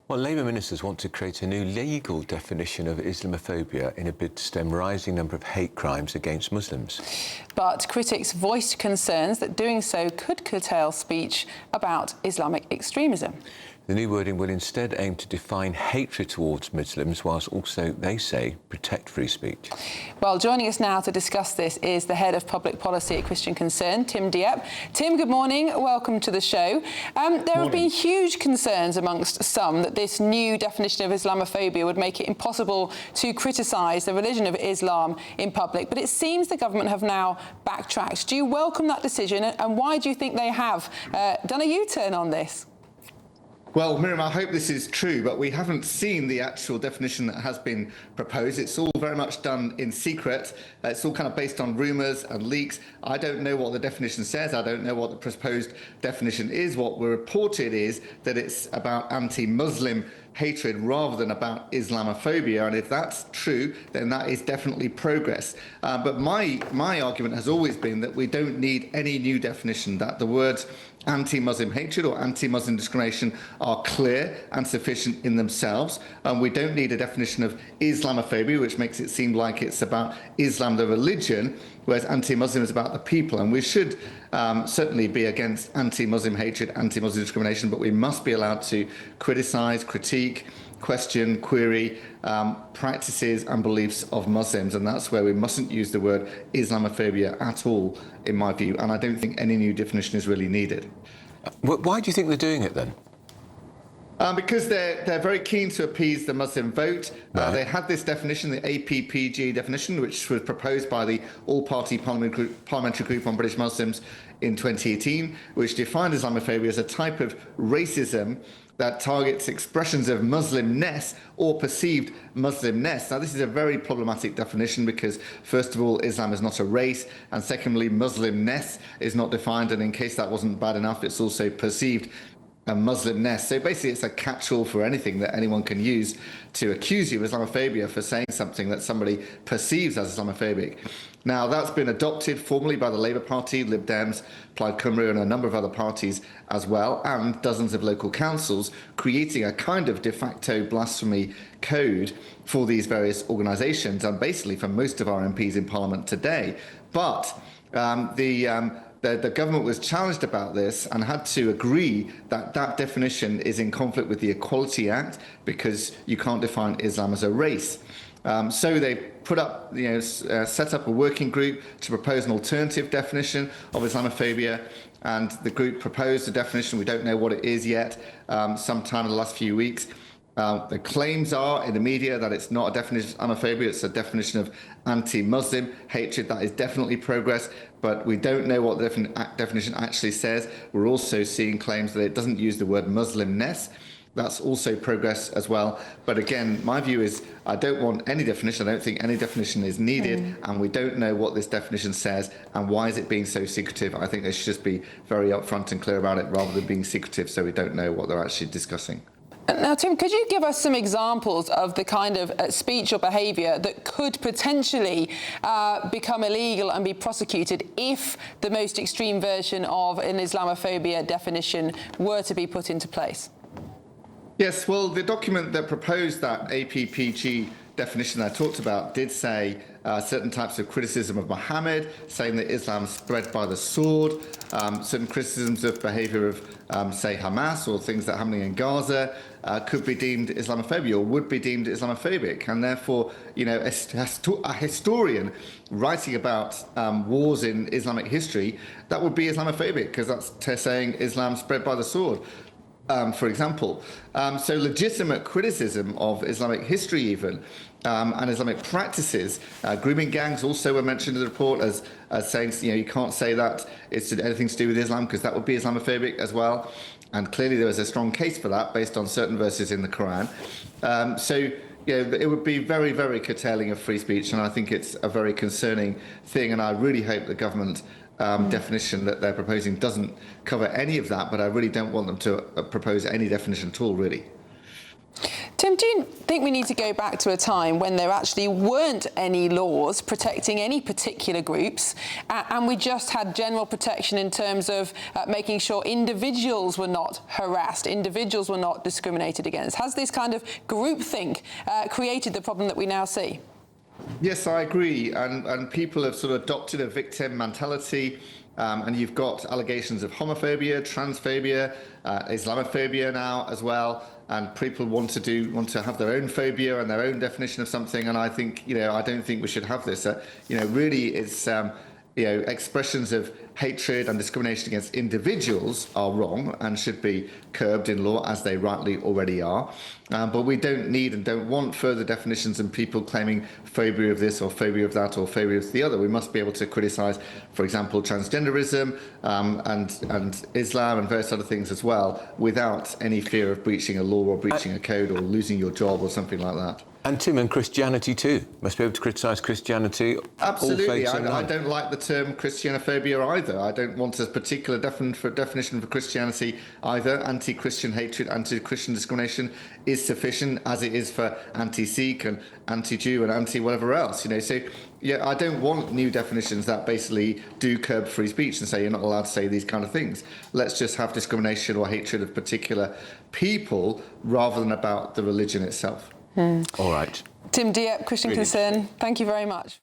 Well, Labour ministers want to create a new legal definition of Islamophobia in a bid to stem rising number of hate crimes against Muslims. But critics voiced concerns that doing so could curtail speech about Islamic extremism. The new wording will instead aim to define hatred towards Muslims, whilst also, they say, protect free speech. Well, joining us now to discuss this is the head of public policy at Christian Concern, Tim Dieppe. Tim, good morning. Welcome to the show. There have been huge concerns amongst some that this new definition of Islamophobia would make it impossible to criticise the religion of Islam in public. But it seems the government have now backtracked. Do you welcome that decision, and why do you think they have done a U-turn on this? Well, Miriam, I hope this is true, but we haven't seen the actual definition that has been proposed. It's all very much done in secret. It's all kind of based on rumours and leaks. I don't know what the definition says. I don't know what the proposed definition is. What we're reported is that it's about anti-Muslim hatred rather than about Islamophobia, and if that's true, then that is definitely progress. But my argument has always been that we don't need any new definition, that the words anti-Muslim hatred or anti-Muslim discrimination are clear and sufficient in themselves, and we don't need a definition of Islamophobia, which makes it seem like it's about Islam, the religion, whereas anti-Muslim is about the people. And we should certainly be against anti-Muslim hatred, anti-Muslim discrimination, but we must be allowed to criticise, critique, question, query practices and beliefs of Muslims, and that's where we mustn't use the word Islamophobia at all, in my view, and I don't think any new definition is really needed. Why do you think they're doing it then? Because they're very keen to appease the Muslim vote. Right. They had this definition, the APPG definition, which was proposed by the All-Party Parliamentary Group on British Muslims in 2018, which defined Islamophobia as a type of racism that targets expressions of Muslimness or perceived Muslimness. Now, this is a very problematic definition because, first of all, Islam is not a race, and secondly, Muslimness is not defined, and in case that wasn't bad enough, it's also perceived Muslimness. So basically, it's a catch-all for anything that anyone can use to accuse you of Islamophobia for saying something that somebody perceives as Islamophobic. Now, that's been adopted formally by the Labour Party, Lib Dems, Plaid Cymru, and a number of other parties as well, and dozens of local councils, creating a kind of de facto blasphemy code for these various organisations, and basically for most of our MPs in Parliament today. But the government was challenged about this and had to agree that that definition is in conflict with the Equality Act because you can't define Islam as a race. So they put up, set up a working group to propose an alternative definition of Islamophobia, and the group proposed a definition. We don't know what it is yet, sometime in the last few weeks. The claims are in the media that it's not a definition of Islamophobia, it's a definition of anti-Muslim hatred. That is definitely progress, but we don't know what the definition actually says. We're also seeing claims that it doesn't use the word Muslimness. That's also progress as well. But again, my view is I don't want any definition. I don't think any definition is needed, and we don't know what this definition says and why is it being so secretive. I think they should just be very upfront and clear about it rather than being secretive so we don't know what they're actually discussing. Now, Tim, could you give us some examples of the kind of speech or behaviour that could potentially become illegal and be prosecuted if the most extreme version of an Islamophobia definition were to be put into place? Yes, well, the document that proposed that APPG definition I talked about did say certain types of criticism of Muhammad, saying that Islam spread by the sword, certain criticisms of behaviour of, say, Hamas or things that are happening in Gaza could be deemed Islamophobia or would be deemed Islamophobic. And therefore, a historian writing about wars in Islamic history, that would be Islamophobic because that's saying Islam spread by the sword. For example. So legitimate criticism of Islamic history even and Islamic practices. Grooming gangs also were mentioned in the report as saying, you can't say that it's anything to do with Islam because that would be Islamophobic as well. And clearly there was a strong case for that based on certain verses in the Quran. It would be very, very curtailing of free speech, and I think it's a very concerning thing, and I really hope the government definition that they're proposing doesn't cover any of that, but I really don't want them to propose any definition at all, really. Tim, do you think we need to go back to a time when there actually weren't any laws protecting any particular groups, and we just had general protection in terms of making sure individuals were not harassed, individuals were not discriminated against? Has this kind of groupthink created the problem that we now see? Yes, I agree. And people have sort of adopted a victim mentality. And you've got allegations of homophobia, transphobia, Islamophobia now as well. And people want to have their own phobia and their own definition of something. And I think, I don't think we should have this. Really, it's expressions of hatred and discrimination against individuals are wrong and should be curbed in law, as they rightly already are. But we don't need and don't want further definitions and people claiming phobia of this or phobia of that or phobia of the other. We must be able to criticise, for example, transgenderism and Islam and various other things as well, without any fear of breaching a law or breaching a code or losing your job or something like that. And Tim, and Christianity too. Must be able to criticise Christianity. Absolutely. I don't like the term Christianophobia either. I don't want a particular definition for Christianity either. Anti-Christian hatred, anti-Christian discrimination is sufficient, as it is for anti-Sikh and anti-Jew and anti-whatever else. So I don't want new definitions that basically do curb free speech and say you're not allowed to say these kind of things. Let's just have discrimination or hatred of particular people rather than about the religion itself. All right. Tim Dieppe, Christian Concern, thank you very much.